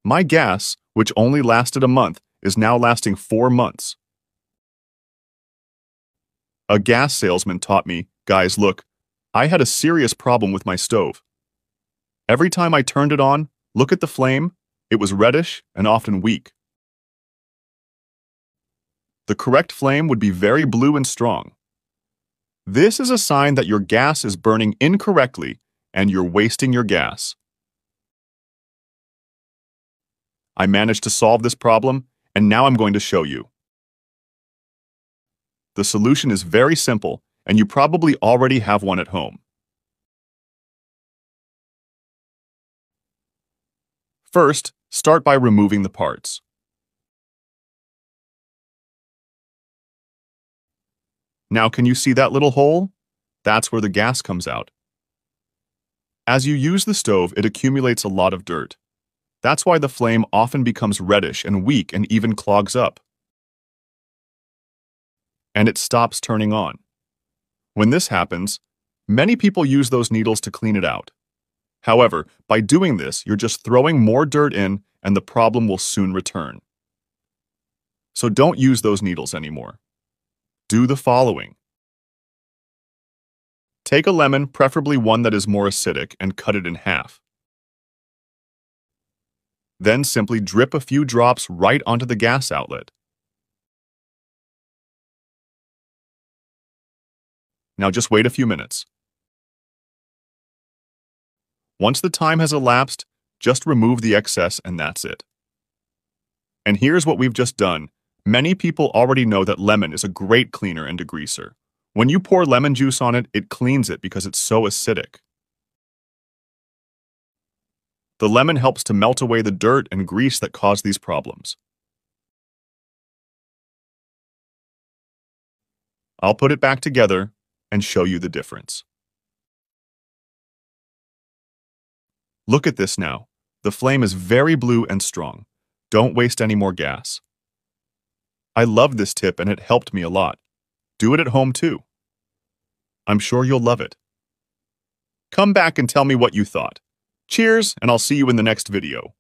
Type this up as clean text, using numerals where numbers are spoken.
My gas, which only lasted a month, is now lasting 4 months. A gas salesman taught me, guys, look, I had a serious problem with my stove. Every time I turned it on, look at the flame, it was reddish and often weak. The correct flame would be very blue and strong. This is a sign that your gas is burning incorrectly and you're wasting your gas. I managed to solve this problem, and now I'm going to show you. The solution is very simple, and you probably already have one at home. First, start by removing the parts. Now, can you see that little hole? That's where the gas comes out. As you use the stove, it accumulates a lot of dirt. That's why the flame often becomes reddish and weak and even clogs up. And it stops turning on. When this happens, many people use those needles to clean it out. However, by doing this, you're just throwing more dirt in and the problem will soon return. So don't use those needles anymore. Do the following. Take a lemon, preferably one that is more acidic, and cut it in half. Then simply drip a few drops right onto the gas outlet. Now just wait a few minutes. Once the time has elapsed, just remove the excess and that's it. And here's what we've just done. Many people already know that lemon is a great cleaner and degreaser. When you pour lemon juice on it, it cleans it because it's so acidic. The lemon helps to melt away the dirt and grease that cause these problems. I'll put it back together and show you the difference. Look at this now. The flame is very blue and strong. Don't waste any more gas. I love this tip and it helped me a lot. Do it at home too. I'm sure you'll love it. Come back and tell me what you thought. Cheers, and I'll see you in the next video.